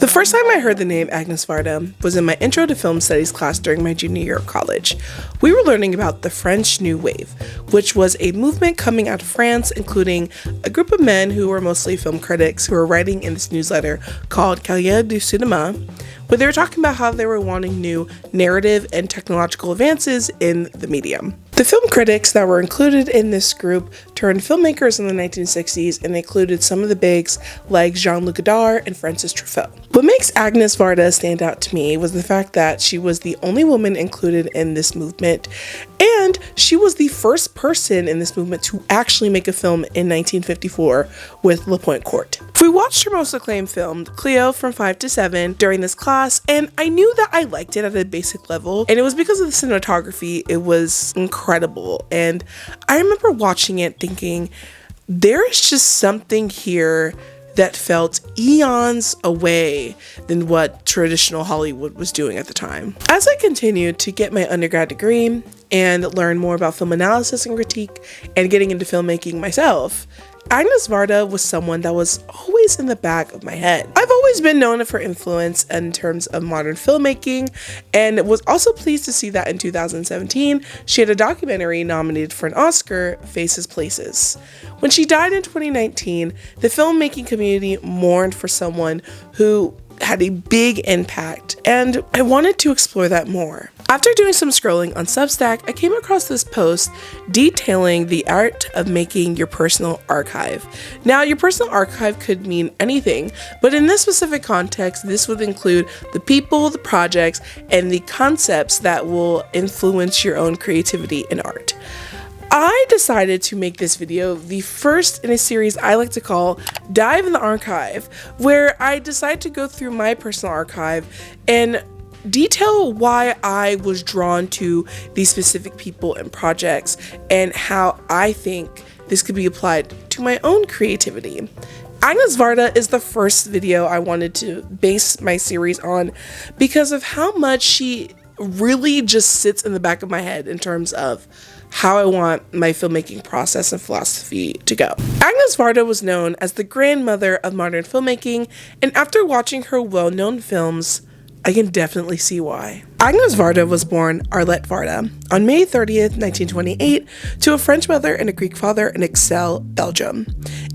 The first time I heard the name Agnes Varda was in my Intro to Film Studies class during my junior year of college. We were learning about the French New Wave, which was a movement coming out of France, including a group of men who were mostly film critics who were writing in this newsletter called Cahiers du Cinéma, where they were talking about how they were wanting new narrative and technological advances in the medium. The film critics that were included in this group turned filmmakers in the 1960s, and they included some of the bigs like Jean-Luc Godard and Francis Truffaut. What makes Agnes Varda stand out to me was the fact that she was the only woman included in this movement, and she was the first person in this movement to actually make a film in 1954 with Courte. We watched her most acclaimed film, Cleo from 5 to 7, during this class, and I knew that I liked it at a basic level, and it was because of the cinematography. It was incredible, and I remember watching it thinking, there is just something here that felt eons away than what traditional Hollywood was doing at the time. As I continued to get my undergrad degree and learn more about film analysis and critique and getting into filmmaking myself, Agnes Varda was someone that was always in the back of my head. I've always been known for influence in terms of modern filmmaking, and was also pleased to see that in 2017, she had a documentary nominated for an Oscar, Faces Places. When she died in 2019, the filmmaking community mourned for someone who had a big impact, and I wanted to explore that more. After doing some scrolling on Substack, I came across this post detailing the art of making your personal archive. Now, your personal archive could mean anything, but in this specific context, this would include the people, the projects, and the concepts that will influence your own creativity in art. I decided to make this video the first in a series I like to call Dive in the Archive, where I decided to go through my personal archive and detail why I was drawn to these specific people and projects and how I think this could be applied to my own creativity. Agnes Varda is the first video I wanted to base my series on because of how much she really just sits in the back of my head in terms of how I want my filmmaking process and philosophy to go. Agnes Varda was known as the grandmother of modern filmmaking, and after watching her well-known films, I can definitely see why. Agnes Varda was born Arlette Varda on May 30th, 1928, to a French mother and a Greek father in Ixelles, Belgium.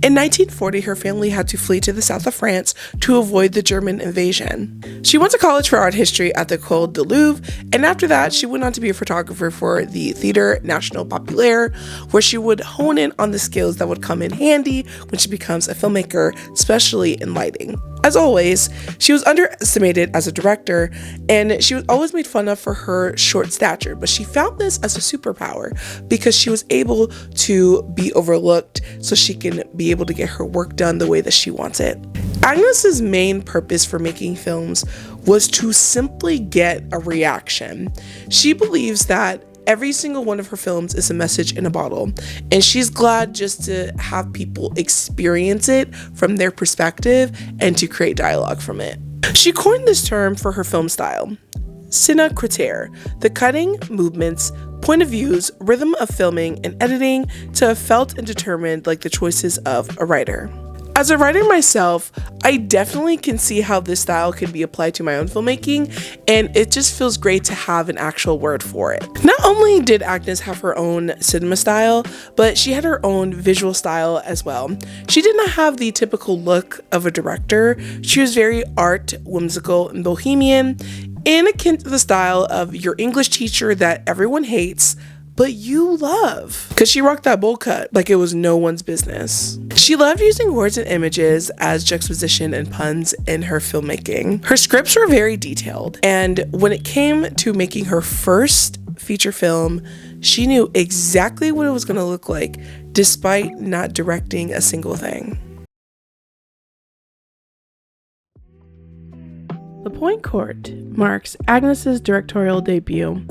In 1940, her family had to flee to the south of France to avoid the German invasion. She went to college for art history at the École du Louvre, and after that, she went on to be a photographer for the Theatre National Populaire, where she would hone in on the skills that would come in handy when she becomes a filmmaker, especially in lighting. As always, she was underestimated as a director, and she was always made fun of for her short stature, but she found this as a superpower because she was able to be overlooked so she can be able to get her work done the way that she wants it. Agnes's main purpose for making films was to simply get a reaction. She believes that every single one of her films is a message in a bottle, and she's glad just to have people experience it from their perspective and to create dialogue from it. She coined this term for her film style, ciné-critique, the cutting, movements, point of views, rhythm of filming and editing to have felt and determined like the choices of a writer. As a writer myself, I definitely can see how this style can be applied to my own filmmaking, and it just feels great to have an actual word for it. Not only did Agnes have her own cinema style, but she had her own visual style as well. She did not have the typical look of a director. She was very art, whimsical, and bohemian, and akin to the style of your English teacher that everyone hates, but you love, because she rocked that bowl cut like it was no one's business. She loved using words and images as juxtaposition and puns in her filmmaking. Her scripts were very detailed, and when it came to making her first feature film, she knew exactly what it was going to look like, despite not directing a single thing. The Pointe Courte marks Agnes's directorial debut,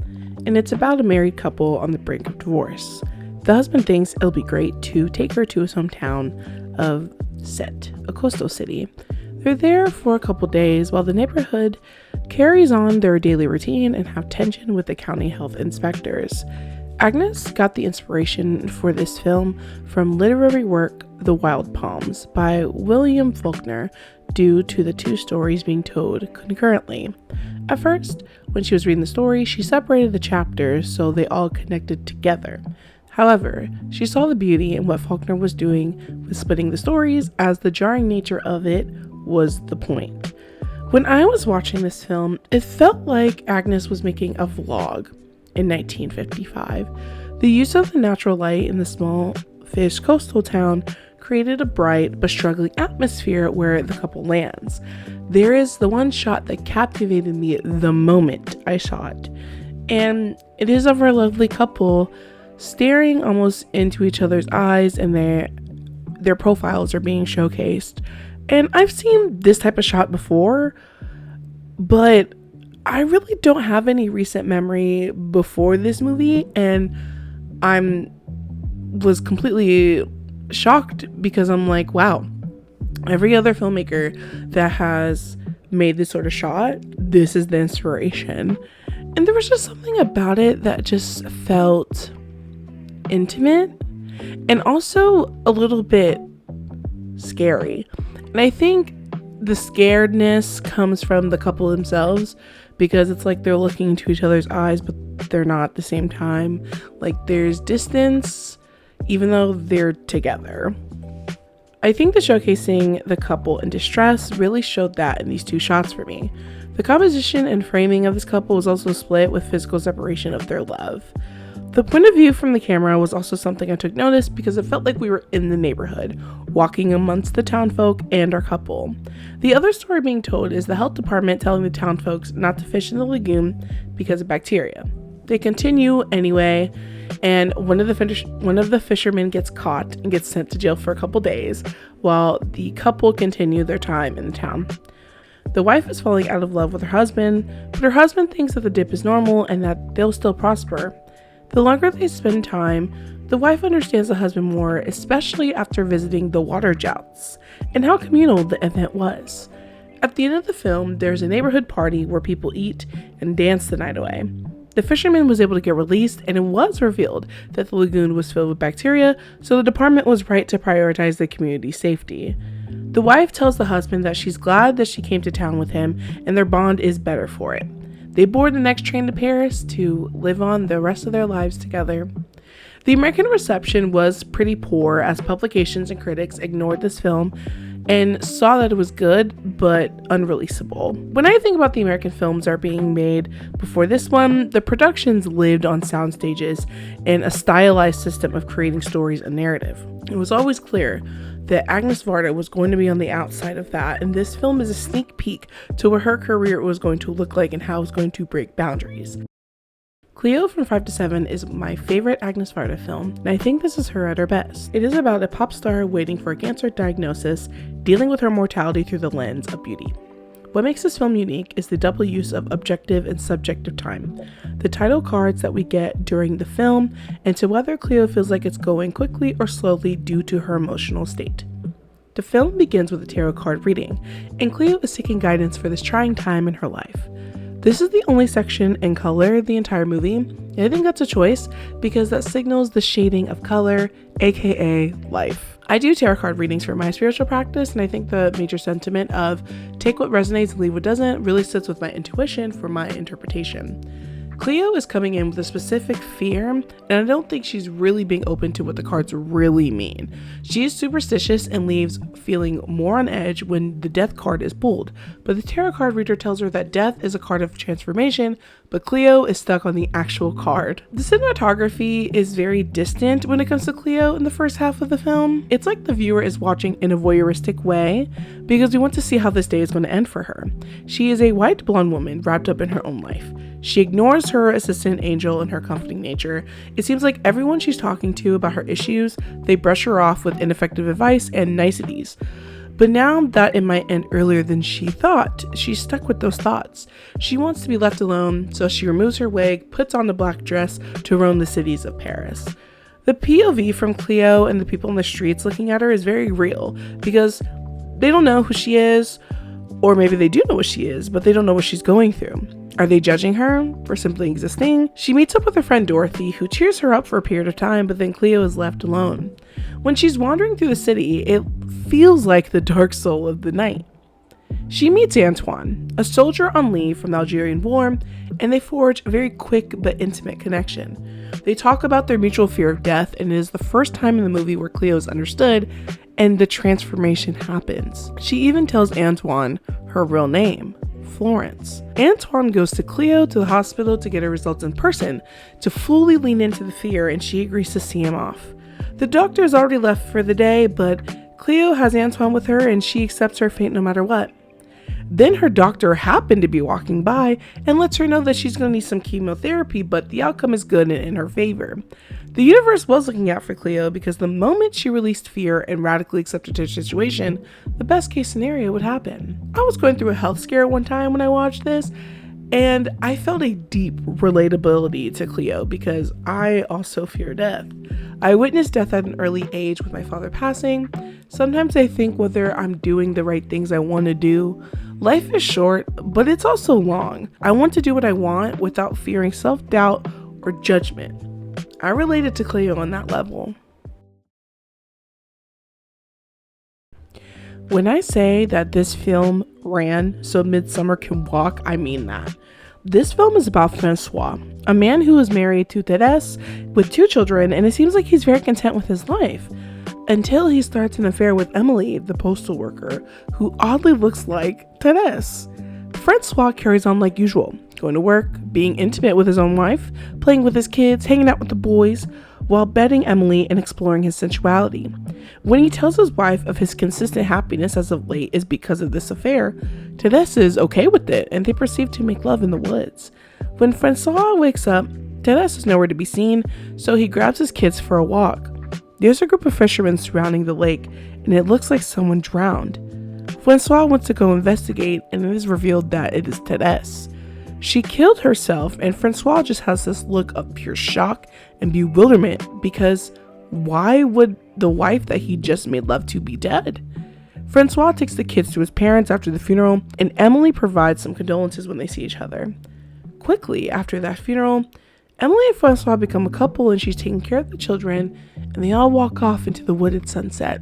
and it's about a married couple on the brink of divorce. The husband thinks it'll be great to take her to his hometown of Set, a coastal city. They're there for a couple days while the neighborhood carries on their daily routine and have tension with the county health inspectors. Agnes got the inspiration for this film from literary work The Wild Palms by William Faulkner, due to the two stories being told concurrently. At first, when she was reading the story, she separated the chapters so they all connected together. However, she saw the beauty in what Faulkner was doing with splitting the stories, as the jarring nature of it was the point. When I was watching this film, it felt like Agnes was making a vlog in 1955. The use of the natural light in the small fish coastal town created a bright but struggling atmosphere where the couple lands. There is the one shot that captivated me the moment I saw it, and it is of our lovely couple staring almost into each other's eyes, and their profiles are being showcased. And I've seen this type of shot before, but I really don't have any recent memory before this movie, and was completely shocked because I'm like, wow, every other filmmaker that has made this sort of shot, this is the inspiration. And there was just something about it that just felt intimate and also a little bit scary. And I think the scaredness comes from the couple themselves, because it's like they're looking into each other's eyes, but they're not at the same time. Like there's distance, even though they're together. I think the showcasing the couple in distress really showed that in these two shots for me. The composition and framing of this couple was also split with physical separation of their love. The point of view from the camera was also something I took notice, because it felt like we were in the neighborhood, walking amongst the townfolk and our couple. The other story being told is the health department telling the townfolks not to fish in the lagoon because of bacteria. They continue anyway, and one of the fishermen gets caught and gets sent to jail for a couple days, while the couple continue their time in the town. The wife is falling out of love with her husband, but her husband thinks that the dip is normal and that they'll still prosper. The longer they spend time, the wife understands the husband more, especially after visiting the water jousts and how communal the event was. At the end of the film, there's a neighborhood party where people eat and dance the night away. The fisherman was able to get released, and it was revealed that the lagoon was filled with bacteria, so the department was right to prioritize the community's safety. The wife tells the husband that she's glad that she came to town with him, and their bond is better for it. They board the next train to Paris to live on the rest of their lives together. The American reception was pretty poor, as publications and critics ignored this film and saw that it was good but unreleasable. When I think about the American films that are being made before this one, the productions lived on sound stages and a stylized system of creating stories and narrative. It was always clear that Agnes Varda was going to be on the outside of that, and this film is a sneak peek to what her career was going to look like and how it was going to break boundaries. Cleo from 5 to 7 is my favorite Agnes Varda film, and I think this is her at her best. It is about a pop star waiting for a cancer diagnosis, dealing with her mortality through the lens of beauty. What makes this film unique is the double use of objective and subjective time, the title cards that we get during the film, and to whether Cleo feels like it's going quickly or slowly due to her emotional state. The film begins with a tarot card reading, and Cleo is seeking guidance for this trying time in her life. This is the only section in color the entire movie, and I think that's a choice because that signals the shading of color, aka life. I do tarot card readings for my spiritual practice, and I think the major sentiment of take what resonates and leave what doesn't really sits with my intuition for my interpretation. Cleo is coming in with a specific fear, and I don't think she's really being open to what the cards really mean. She is superstitious and leaves feeling more on edge when the death card is pulled, but the tarot card reader tells her that death is a card of transformation, but Cleo is stuck on the actual card. The cinematography is very distant when it comes to Cleo in the first half of the film. It's like the viewer is watching in a voyeuristic way because we want to see how this day is going to end for her. She is a white blonde woman wrapped up in her own life. She ignores her assistant Angel and her comforting nature. It seems like everyone she's talking to about her issues, they brush her off with ineffective advice and niceties. But now that it might end earlier than she thought, she's stuck with those thoughts. She wants to be left alone, so she removes her wig, puts on the black dress to roam the cities of Paris. The POV from Cleo and the people in the streets looking at her is very real because they don't know who she is, or maybe they do know what she is, but they don't know what she's going through. Are they judging her for simply existing? She meets up with her friend Dorothy, who cheers her up for a period of time, but then Cleo is left alone. When she's wandering through the city, it feels like the dark soul of the night. She meets Antoine, a soldier on leave from the Algerian War, and they forge a very quick but intimate connection. They talk about their mutual fear of death, and it is the first time in the movie where Cleo is understood and the transformation happens. She even tells Antoine her real name, Florence. Antoine goes to Cleo to the hospital to get her results in person to fully lean into the fear, and she agrees to see him off. The doctor has already left for the day, but Cleo has Antoine with her and she accepts her fate no matter what. Then her doctor happened to be walking by and lets her know that she's going to need some chemotherapy, but the outcome is good and in her favor. The universe was looking out for Cleo because the moment she released fear and radically accepted her situation, the best case scenario would happen. I was going through a health scare one time when I watched this, and I felt a deep relatability to Cleo because I also fear death. I witnessed death at an early age with my father passing. Sometimes I think whether I'm doing the right things I want to do. Life is short, but it's also long. I want to do what I want without fearing self-doubt or judgment. I related to Cleo on that level. When I say that this film ran so Midsummer can walk, I mean that. This film is about Francois, a man who is married to Thérèse with 2 children, and it seems like he's very content with his life. Until he starts an affair with Emily, the postal worker, who oddly looks like Thérèse. Francois carries on like usual, going to work, being intimate with his own wife, playing with his kids, hanging out with the boys, while bedding Emily and exploring his sensuality. When he tells his wife of his consistent happiness as of late is because of this affair, Thérèse is okay with it and they proceed to make love in the woods. When Francois wakes up, Thérèse is nowhere to be seen, so he grabs his kids for a walk. There's a group of fishermen surrounding the lake and it looks like someone drowned. Francois wants to go investigate and it is revealed that it is Thérèse. She killed herself and Francois just has this look of pure shock and bewilderment because why would the wife that he just made love to be dead? Francois takes the kids to his parents after the funeral and Emily provides some condolences when they see each other. Quickly after that funeral, Emily and Francois become a couple and she's taking care of the children and they all walk off into the wooded sunset.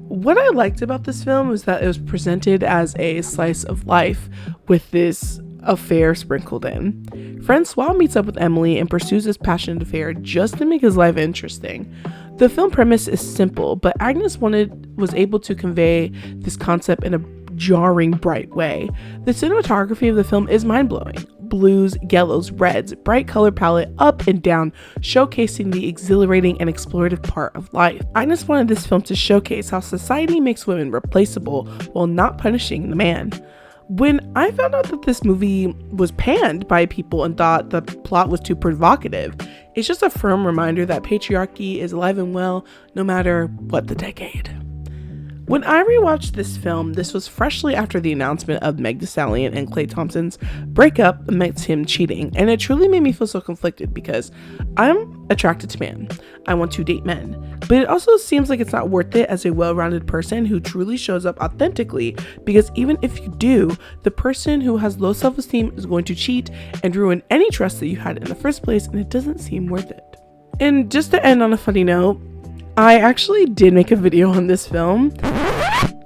What I liked about this film was that it was presented as a slice of life with this affair sprinkled in. Francois meets up with Emily and pursues this passionate affair just to make his life interesting. The film premise is simple, but Agnès was able to convey this concept in a jarring, bright way. The cinematography of the film is mind-blowing. Blues, yellows, reds, bright color palette up and down, showcasing the exhilarating and explorative part of life. Agnès wanted this film to showcase how society makes women replaceable while not punishing the man. When I found out that this movie was panned by people and thought the plot was too provocative, it's just a firm reminder that patriarchy is alive and well no matter what the decade. When I rewatched this film, this was freshly after the announcement of Meg Thee Stallion and Klay Thompson's breakup amidst him cheating, and it truly made me feel so conflicted because I'm attracted to men. I want to date men, but it also seems like it's not worth it as a well-rounded person who truly shows up authentically, because even if you do, the person who has low self-esteem is going to cheat and ruin any trust that you had in the first place, and it doesn't seem worth it. And just to end on a funny note, I actually did make a video on this film,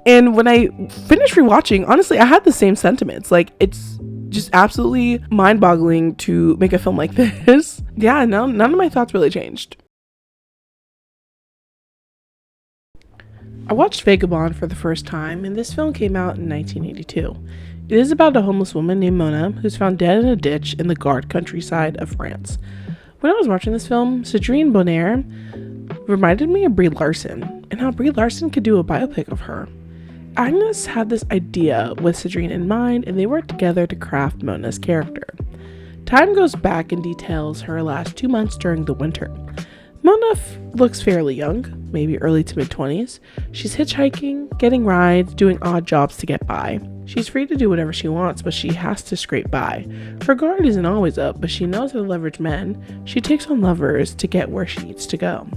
and when I finished rewatching, honestly, I had the same sentiments. Like, it's just absolutely mind-boggling to make a film like this. Yeah, no, none of my thoughts really changed. I watched Vagabond for the first time, and this film came out in 1982. It is about a homeless woman named Mona who's found dead in a ditch in the Gard countryside of France. When I was watching this film, Cédrine Bonheur reminded me of Brie Larson and how Brie Larson could do a biopic of her. Agnès had this idea with Cédrine in mind, and they worked together to craft Mona's character. Time goes back and details her last 2 months during the winter. Mona looks fairly young, maybe early to mid-20s. She's hitchhiking, getting rides, doing odd jobs to get by. She's free to do whatever she wants, but she has to scrape by. Her guard isn't always up, but she knows how to leverage men. She takes on lovers to get where she needs to go.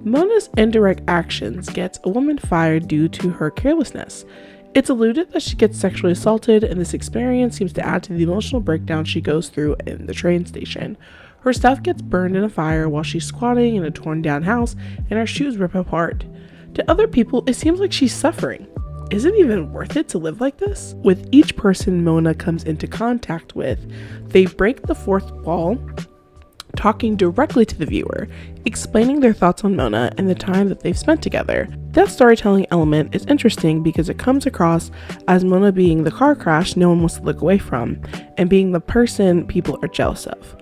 Mona's indirect actions gets a woman fired due to her carelessness. It's alluded that she gets sexually assaulted, and this experience seems to add to the emotional breakdown she goes through in the train station. Her stuff gets burned in a fire while she's squatting in a torn down house, and her shoes rip apart. To other people, it seems like she's suffering. is it even worth it to live like this? With each person Mona comes into contact with, they break the fourth wall, talking directly to the viewer, explaining their thoughts on Mona and the time that they've spent together. That storytelling element is interesting because it comes across as Mona being the car crash no one wants to look away from, and being the person people are jealous of.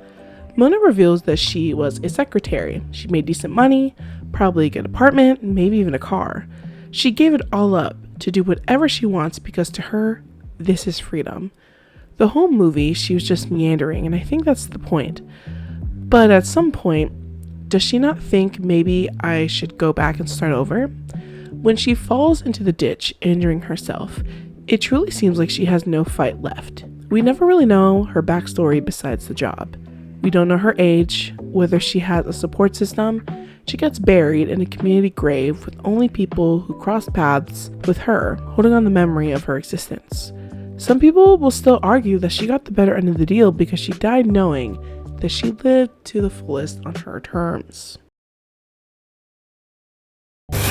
Mona reveals that she was a secretary. She made decent money, probably a good apartment, maybe even a car. She gave it all up to do whatever she wants because to her, this is freedom. The whole movie, she was just meandering, and I think that's the point. But at some point, does she not think maybe I should go back and start over? When she falls into the ditch, injuring herself, it truly seems like she has no fight left. We never really know her backstory besides the job. We don't know her age, whether she has a support system. She gets buried in a community grave with only people who crossed paths with her, holding on the memory of her existence. Some people will still argue that she got the better end of the deal because she died knowing that she lived to the fullest on her terms.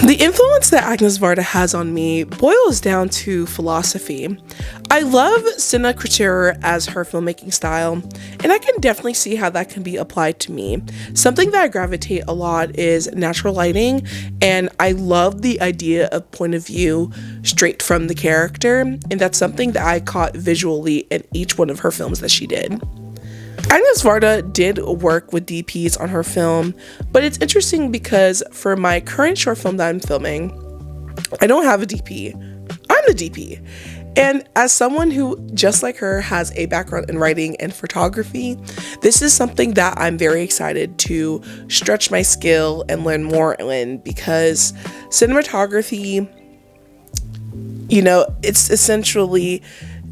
The influence that Agnes Varda has on me boils down to philosophy. I love cinécriture as her filmmaking style, and I can definitely see how that can be applied to me. Something that I gravitate a lot is natural lighting, and I love the idea of point of view straight from the character, and that's something that I caught visually in each one of her films that she did. Agnes Varda did work with DPs on her film, but it's interesting because for my current short film that I'm filming, I don't have a DP. I'm the DP. And as someone who, just like her, has a background in writing and photography, this is something that I'm very excited to stretch my skill and learn more in, because cinematography, it's essentially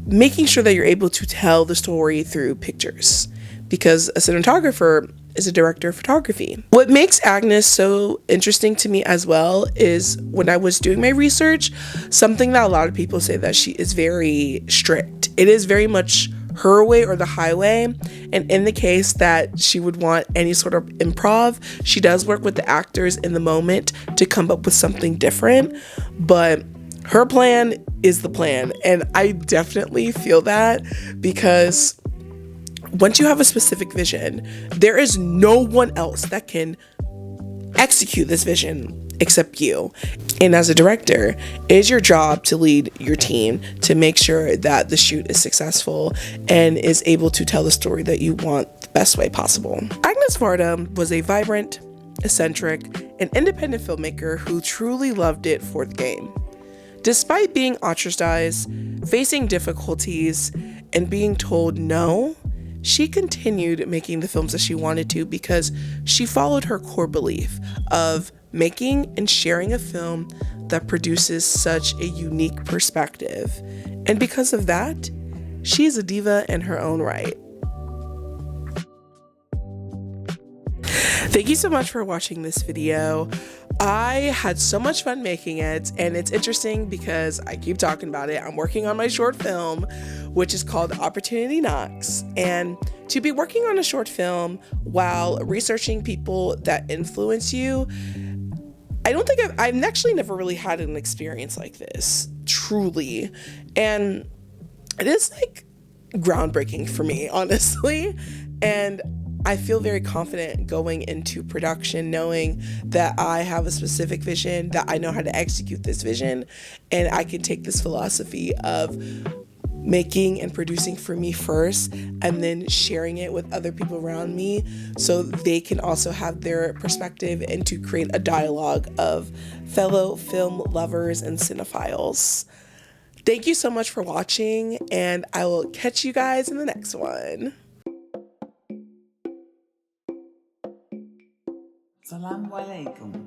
making sure that you're able to tell the story through pictures, because a cinematographer is a director of photography. What makes Agnes so interesting to me as well is when I was doing my research, something that a lot of people say that she is very strict. It is very much her way or the highway, and in the case that she would want any sort of improv, she does work with the actors in the moment to come up with something different, but her plan is the plan, and I definitely feel that because once you have a specific vision, there is no one else that can execute this vision except you. And as a director, it is your job to lead your team to make sure that the shoot is successful and is able to tell the story that you want the best way possible. Agnes Varda was a vibrant, eccentric, and independent filmmaker who truly loved it for the game. Despite being ostracized, facing difficulties, and being told no, she continued making the films that she wanted to because she followed her core belief of making and sharing a film that produces such a unique perspective. And because of that, she's a diva in her own right. Thank you so much for watching this video. I had so much fun making it, and it's interesting because I keep talking about it. I'm working on my short film, which is called Opportunity Knocks. And to be working on a short film while researching people that influence you, I've actually never really had an experience like this, truly. And it is like groundbreaking for me, honestly. And I feel very confident going into production, knowing that I have a specific vision, that I know how to execute this vision, and I can take this philosophy of making and producing for me first, and then sharing it with other people around me so they can also have their perspective, and to create a dialogue of fellow film lovers and cinephiles. Thank you so much for watching, and I will catch you guys in the next one. Assalamu alaikum.